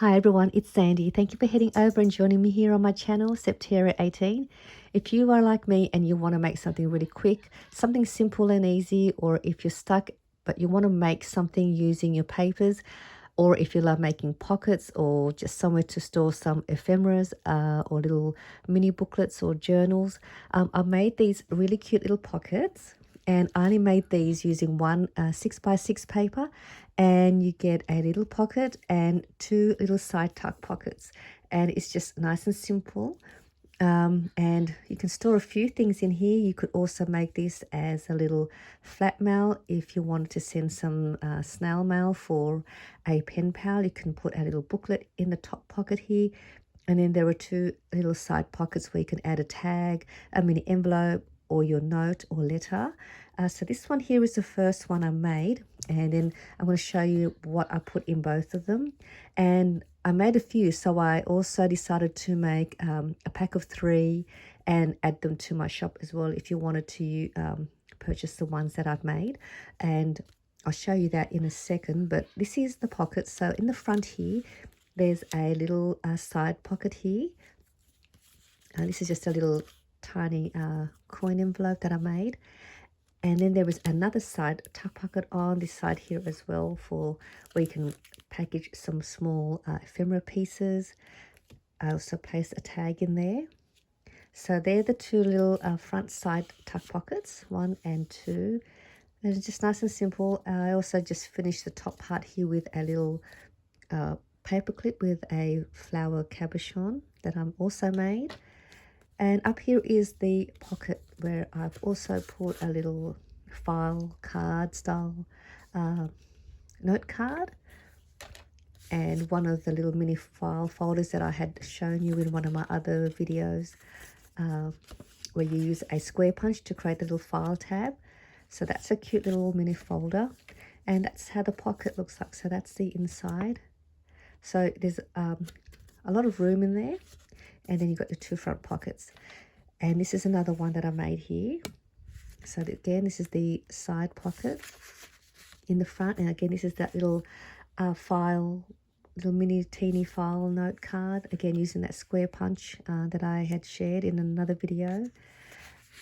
Hi everyone, it's Sandy. Thank you for heading over and joining me here on my channel, Septera18. If you are like me and you want to make something really quick, something simple and easy, or if you're stuck but you want to make something using your papers, or if you love making pockets or just somewhere to store some ephemeras or little mini booklets or journals, I've made these really cute little pockets. And I only made these using one 6x6 paper, and you get a little pocket and two little side tuck pockets, and it's just nice and simple. And you can store a few things in here. You could also make this as a little flat mail if you wanted to send some snail mail for a pen pal. You can put a little booklet in the top pocket here, and then there are two little side pockets where you can add a tag, a mini envelope, or your note or letter. So this one here is the first one I made, and then I'm going to show you what I put in both of them. And I made a few, so I also decided to make a pack of 3 and add them to my shop as well if you wanted to purchase the ones that I've made. And I'll show you that in a second, but this is the pocket. So in the front here, there's a little side pocket here. This is just a little tiny coin envelope that I made. And then there is another side tuck pocket on this side here as well, for where you can package some small ephemera pieces. I also placed a tag in there. So they're the two little front side tuck pockets, 1 and 2. They're just nice and simple. I also just finished the top part here with a little paper clip with a flower cabochon that I'm also made. And up here is the pocket where I've also put a little file card style note card, and one of the little mini file folders that I had shown you in one of my other videos, where you use a square punch to create the little file tab. So that's a cute little mini folder, and that's how the pocket looks like. So that's the inside. So there's a lot of room in there. And then you've got the 2 front pockets. And this is another one that I made here. So again, this is the side pocket in the front. And again, this is that little file, little mini teeny file note card. Again, using that square punch that I had shared in another video.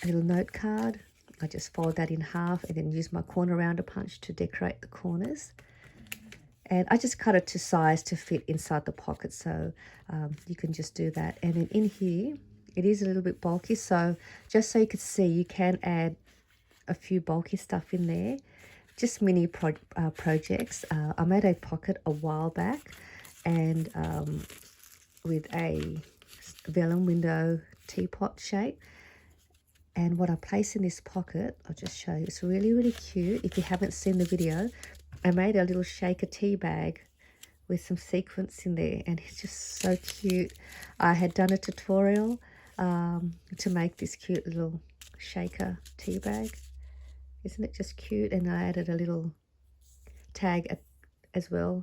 A little note card. I just fold that in half and then use my corner rounder punch to decorate the corners. And I just cut it to size to fit inside the pocket, so you can just do that. And then in here, it is a little bit bulky, so just so you can see, you can add a few bulky stuff in there. Just mini projects. I made a pocket a while back, and with a vellum window teapot shape. And what I place in this pocket, I'll just show you. It's really, really cute. If you haven't seen the video, I made a little shaker tea bag with some sequins in there, and it's just so cute. I had done a tutorial to make this cute little shaker tea bag. Isn't it just cute? And I added a little tag as well.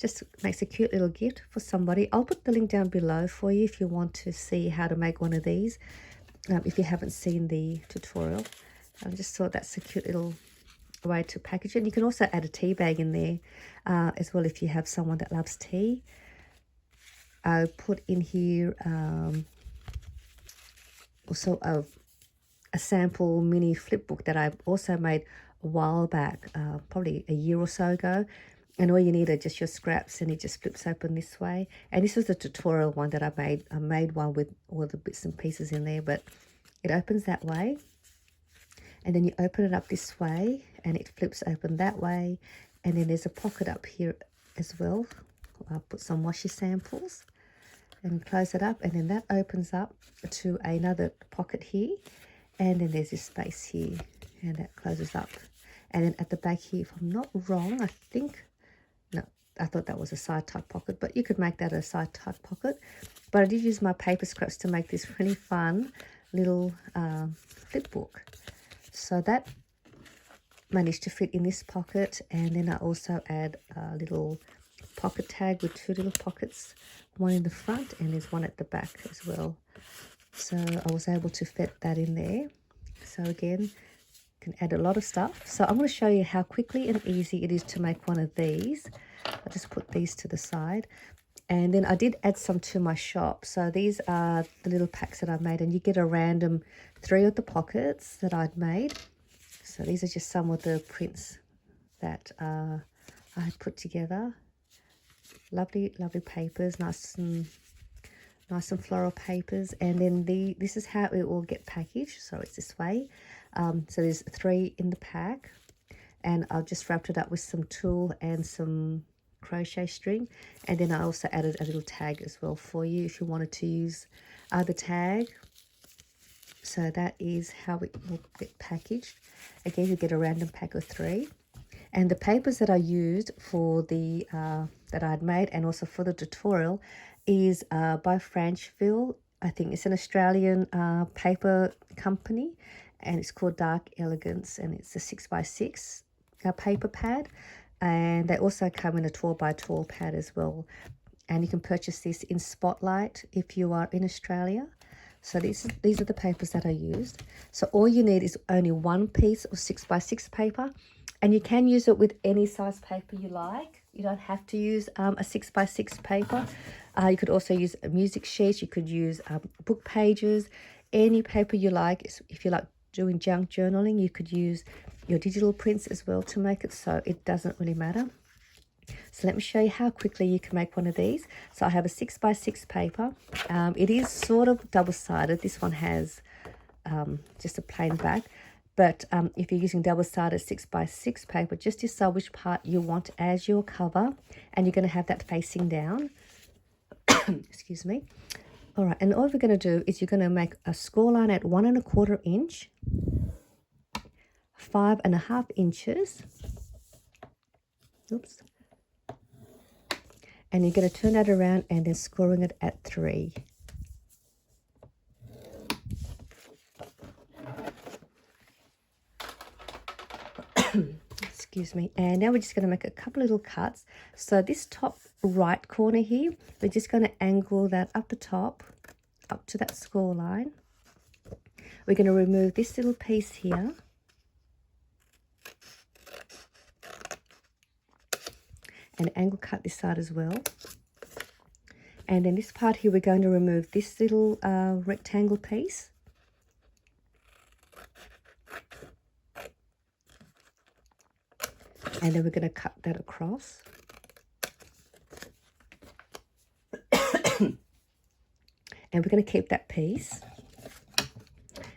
Just makes a cute little gift for somebody. I'll put the link down below for you if you want to see how to make one of these, if you haven't seen the tutorial. I just thought that's a cute little way to package it. You can also add a tea bag in there as well if you have someone that loves tea. I put in here also a sample mini flip book that I also made a while back, probably a year or so ago. And all you need are just your scraps, and it just flips open this way. And this was the tutorial one that I made. I made one with all the bits and pieces in there, but it opens that way. And then you open it up this way, and it flips open that way. And then there's a pocket up here as well. I'll put some washi samples and close it up. And then that opens up to another pocket here. And then there's this space here, and that closes up. And then at the back here, if I'm not wrong, I think, no, I thought that was a side tuck pocket, but you could make that a side tuck pocket. But I did use my paper scraps to make this really fun little flip book. So that managed to fit in this pocket, and then I also add a little pocket tag with 2 little pockets, one in the front and there's one at the back as well. So I was able to fit that in there. So again, you can add a lot of stuff. So I'm going to show you how quickly and easy it is to make one of these. I'll just put these to the side. And then I did add some to my shop. So these are the little packs that I've made, and you get a random 3 of the pockets that I'd made. So these are just some of the prints that I had put together. Lovely, lovely papers, nice and floral papers. And then this is how it will get packaged. So it's this way. So there's 3 in the pack, and I've just wrapped it up with some tulle and some crochet string. And then I also added a little tag as well for you if you wanted to use the tag. So that is how it will get packaged. Again, you get a random pack of 3. And the papers that I used for the that I had made and also for the tutorial is by Franchville. I think it's an Australian paper company, and it's called Dark Elegance, and it's a 6x6 paper pad. And they also come in a 12x12 pad as well. And you can purchase this in Spotlight if you are in Australia. So these are the papers that I used. So all you need is only 1 piece of 6x6 paper, and you can use it with any size paper you like. You don't have to use a 6x6 paper. You could also use music sheets. You could use book pages, any paper you like. If you like doing junk journaling, you could use your digital prints as well to make it, so it doesn't really matter. So let me show you how quickly you can make one of these. So I have a 6x6 paper. It is sort of double-sided. This one has just a plain back. But if you're using double-sided 6x6 paper, just decide which part you want as your cover. And you're going to have that facing down. Excuse me. All right, and all we're going to do is you're going to make a score line at 1 1/4 inch, 5 1/2 inches. Oops. And you're going to turn that around and then scoring it at 3. Excuse me. And now we're just going to make a couple little cuts. So this top right corner here, we're just going to angle that up the top, up to that score line. We're going to remove this little piece here. And angle cut this side as well. And then this part here, we're going to remove this little rectangle piece. And then we're going to cut that across. And we're going to keep that piece.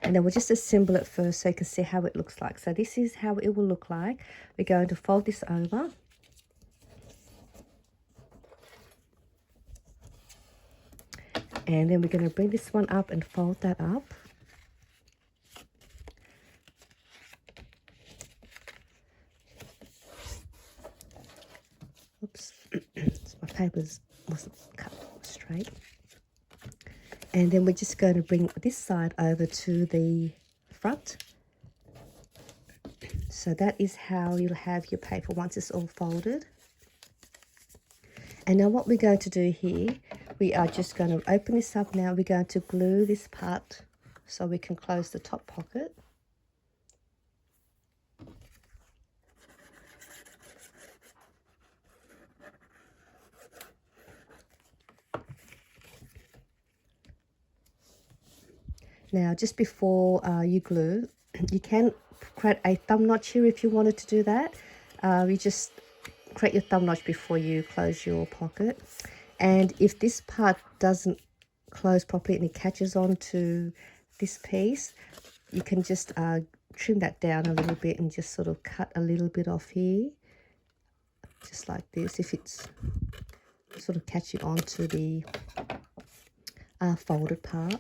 And then we'll just assemble it first so you can see how it looks like. So this is how it will look like. We're going to fold this over. And then we're going to bring this one up and fold that up. Oops, my papers wasn't cut straight. And then we're just going to bring this side over to the front. So that is how you'll have your paper once it's all folded. And now what we're going to do here, we are just going to open this up now. We're going to glue this part so we can close the top pocket. Now, just before you glue, you can create a thumb notch here if you wanted to do that. You just create your thumb notch before you close your pocket. And if this part doesn't close properly and it catches on to this piece, you can just trim that down a little bit and just sort of cut a little bit off here, just like this, if it's sort of catching on to the folded part.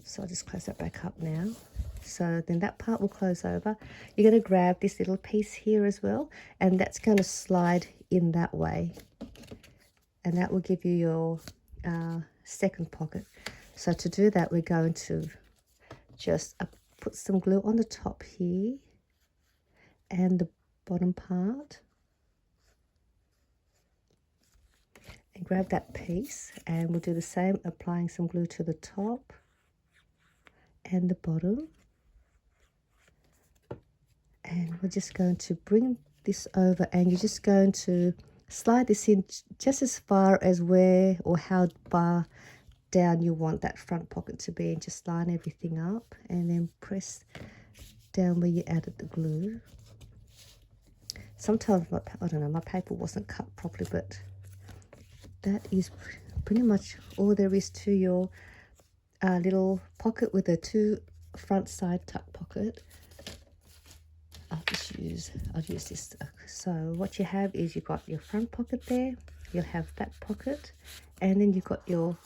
So I'll just close that back up now. So then that part will close over. You're going to grab this little piece here as well, and that's going to slide in that way. And that will give you your second pocket. So to do that, we're going to just put some glue on the top here and the bottom part. And grab that piece, and we'll do the same, applying some glue to the top and the bottom. And we're just going to bring this over, and you're just going to slide this in just as far as where or how far down you want that front pocket to be, and just line everything up and then press down where you added the glue. Sometimes I don't know, my paper wasn't cut properly, but that is pretty much all there is to your little pocket with a 2 front side tuck pocket. I'll use this. So what you have is you've got your front pocket there, you'll have back pocket, and then you've got your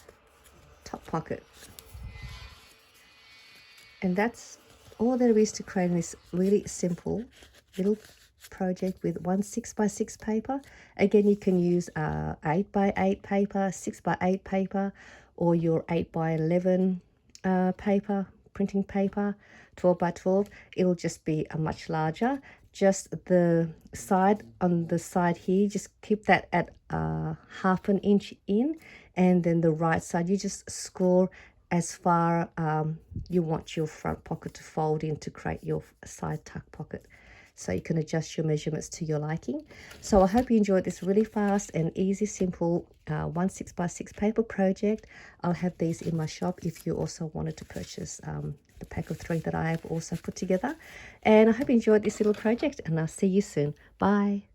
top pocket. And that's all there is to creating this really simple little project with one 6x6 paper. Again, you can use 8x8 paper, 6x8 paper, or your 8x11 paper, printing paper, 12x12. It'll just be a much larger. Just the side, on the side here, just keep that at 1/2 inch in, and then the right side you just score as far you want your front pocket to fold in to create your side tuck pocket. So you can adjust your measurements to your liking. So I hope you enjoyed this really fast and easy, simple 1 6x6 paper project. I'll have these in my shop if you also wanted to purchase the pack of 3 that I have also put together. And I hope you enjoyed this little project, and I'll see you soon. Bye.